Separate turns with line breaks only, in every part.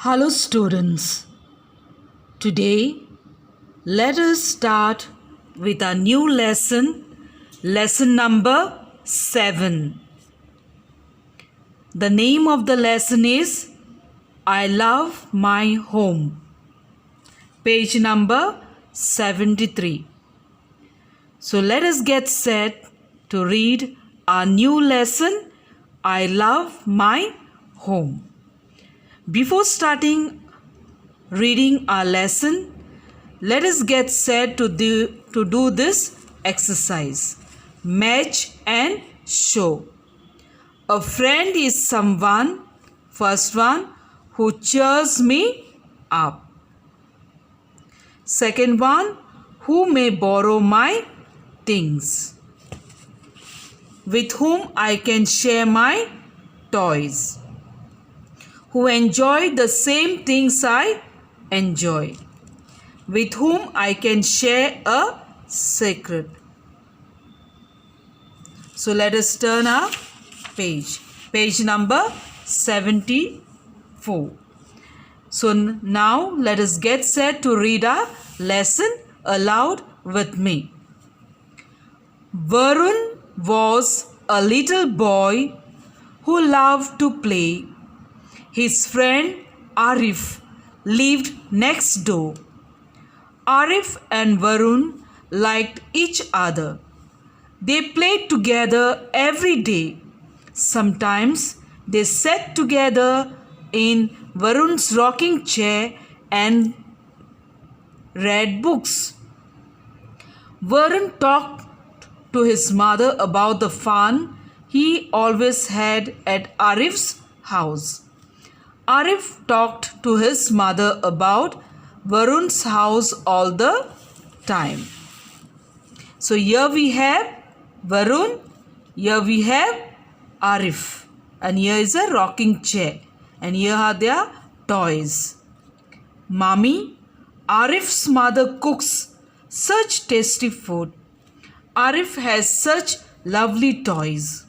Hello students. Today let us start with our new lesson number 7. The name of the lesson is I Love My Home. Page number 73. So let us get set to read our new lesson I Love My Home. Before starting reading our lesson, let us get set to do this exercise. Match and show. A friend is someone, first one, who cheers me up. Second one, who may borrow my things. With whom I can share my toys. Who enjoy the same things I enjoy, with whom I can share a secret. So let us turn our page number 74. So now let us get set to read our lesson aloud with me. Varun was a little boy who loved to play. His friend Arif lived next door. Arif and Varun liked each other. They played together every day. Sometimes they sat together in Varun's rocking chair and read books. Varun talked to his mother about the fun he always had at Arif's house. Arif talked to his mother about Varun's house all the time. So here we have Varun, here we have Arif, and here is a rocking chair, and here are their toys. Mommy, Arif's mother cooks such tasty food. Arif has such lovely toys.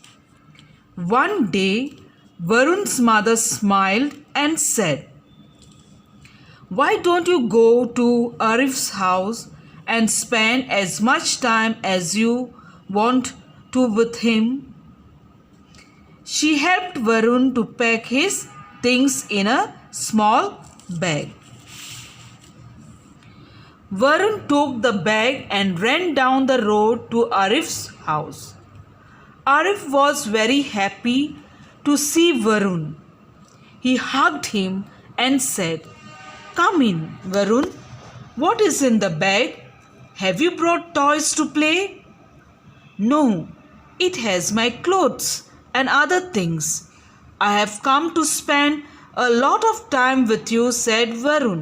One day, Varun's mother smiled and said, "Why don't you go to Arif's house and spend as much time as you want to with him?" She helped Varun to pack his things in a small bag. Varun took the bag and ran down the road to Arif's house. Arif was very happy to see Varun. He hugged him and said, "Come in, Varun. What is in the bag? Have you brought toys to play?" "No, it has my clothes and other things. I have come to spend a lot of time with you," said Varun.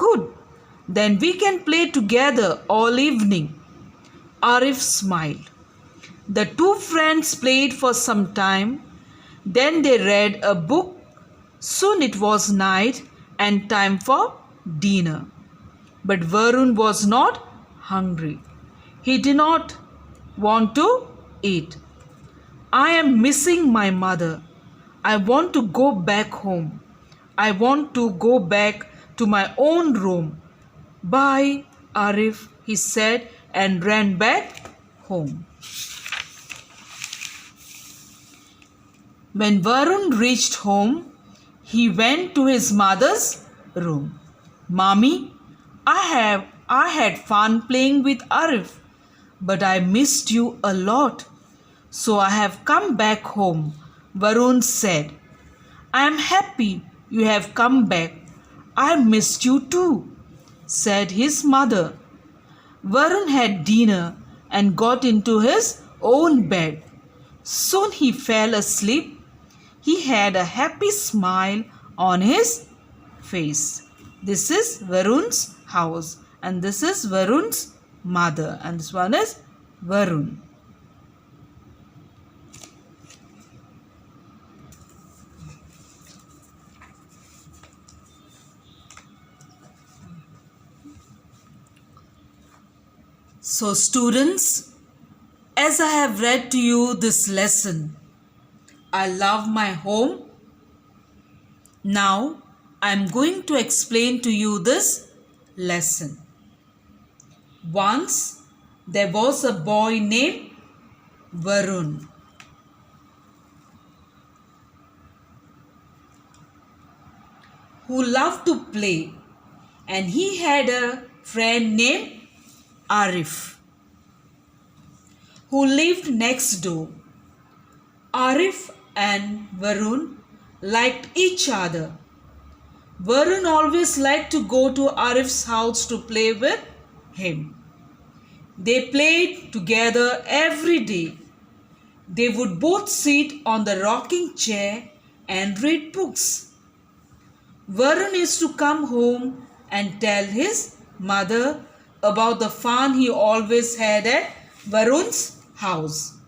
"Good, then we can play together all evening." Arif smiled. The two friends played for some time. Then they read a book. Soon it was night and time for dinner. But Varun was not hungry. He did not want to eat. "I am missing my mother. I want to go back home. I want to go back to my own room." "Bye, Arif," he said and ran back home. When Varun reached home, he went to his mother's room. "Mommy, I had fun playing with Arif, but I missed you a lot. So I have come back home," Varun said. "I am happy you have come back. I missed you too," said his mother. Varun had dinner and got into his own bed. Soon he fell asleep. He had a happy smile on his face. This is Varun's house, and this is Varun's mother, and this one is Varun. So students, as I have read to you this lesson, I love my home. Now I am going to explain to you this lesson. Once there was a boy named Varun. Who loved to play, and he had a friend named Arif who lived next door. Arif and Varun liked each other. Varun always liked to go to Arif's house to play with him. They played together every day. They would both sit on the rocking chair and read books. Varun used to come home and tell his mother about the fun he always had at Varun's house.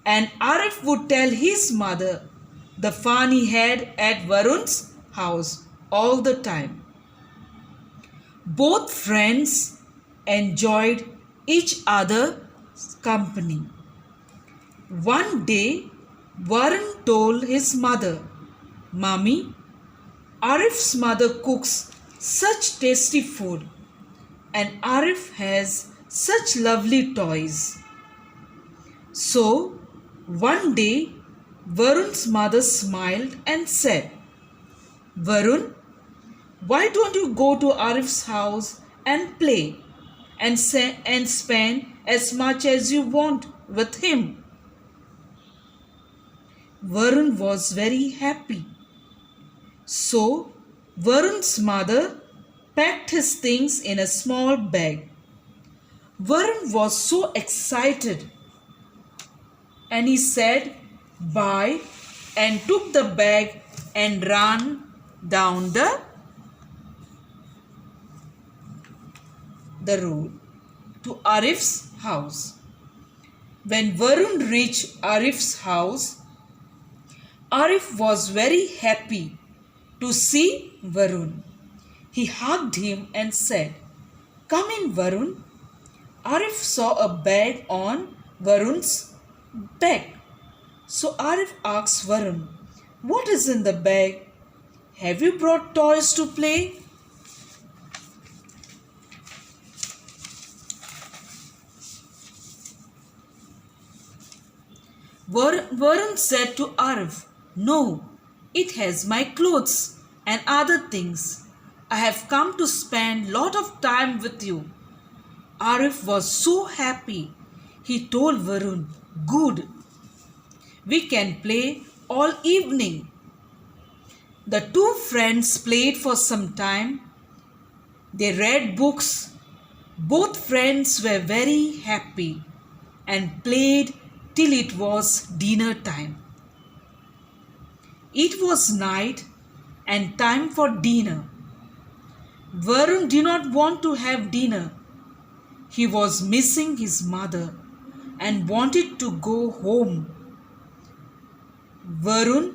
And Arif would tell his mother the fun he had at Varun's house all the time. Both friends enjoyed each other's company. One day, Varun told his mother, "Mommy, Arif's mother cooks such tasty food and Arif has such lovely toys." So, one day, Varun's mother smiled and said, "Varun, why don't you go to Arif's house and play and spend as much as you want with him?" Varun was very happy. So, Varun's mother packed his things in a small bag. Varun was so excited and he said bye and took the bag and ran down the road to Arif's house. When Varun reached Arif's house, Arif was very happy to see Varun. He hugged him and said, "Come in, Varun." Arif saw a bag on Varun's back. So Arif asked Varun, "What is in the bag? Have you brought toys to play?" Varun said to Arif, "No, it has my clothes and other things. I have come to spend lot of time with you." Arif was so happy. He told Varun, "Good, we can play all evening." The two friends played for some time. They read books. Both friends were very happy and played till it was dinner time. It was night and time for dinner. Varun did not want to have dinner. He was missing his mother and wanted to go home. Varun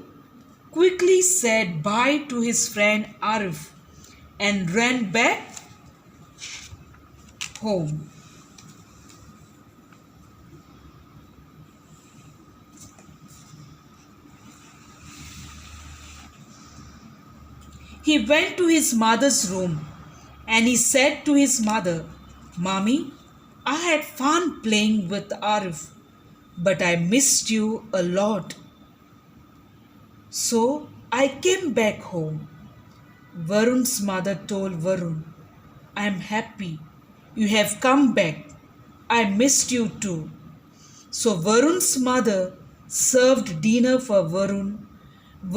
quickly said bye to his friend Arif and ran back home. He went to his mother's room and he said to his mother, "Mommy, I had fun playing with Arif, but I missed you a lot. So I came back home." Varun's mother told Varun, "I am happy you have come back. I missed you too." So Varun's mother served dinner for Varun.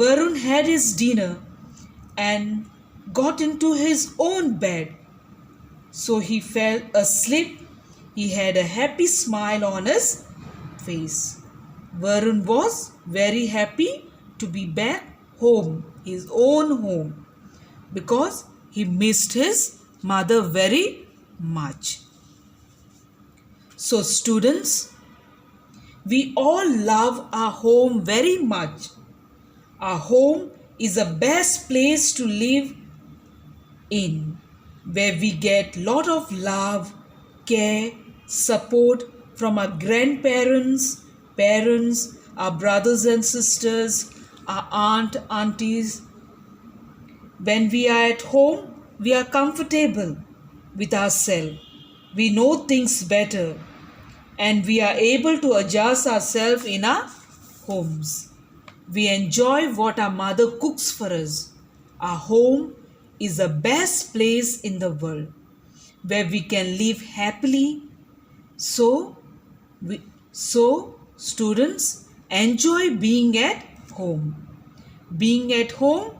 Varun had his dinner and got into his own bed. So he fell asleep. He had a happy smile on his face. Varun was very happy to be back home, his own home, because he missed his mother very much. So students, we all love our home very much. Our home is the best place to live in, where we get lot of love, care, support from our grandparents, parents, our brothers and sisters, our aunties. When we are at home, we are comfortable with ourselves. We know things better and we are able to adjust ourselves in our homes. We enjoy what our mother cooks for us. Our home is the best place in the world where we can live happily. So, students, enjoy being at home. Being at home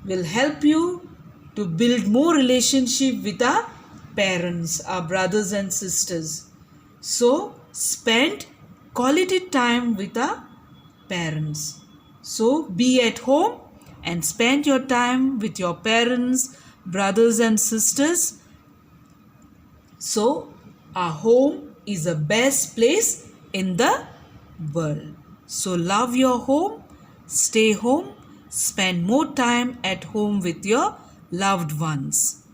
will help you to build more relationship with our parents, our brothers and sisters. So, spend quality time with our parents. So, be at home and spend your time with your parents, brothers and sisters. So, our home is the best place in the world. So, love your home, stay home, spend more time at home with your loved ones.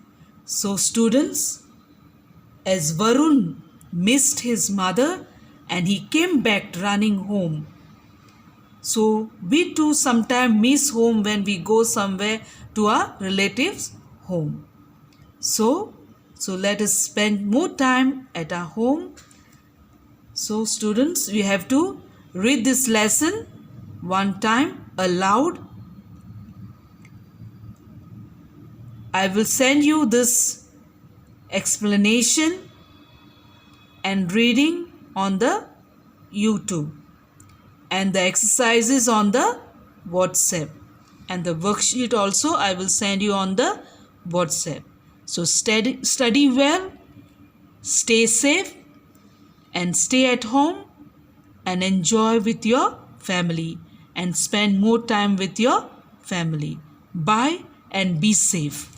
So, students, as Varun missed his mother and he came back running home. So, we too sometimes miss home when we go somewhere to our relatives' home. So let us spend more time at our home. So, students, we have to read this lesson one time aloud. I will send you this explanation and reading on the YouTube and the exercises on the WhatsApp, and the worksheet also I will send you on the WhatsApp. So study well, stay safe and stay at home and enjoy with your family and spend more time with your family. Bye and be safe.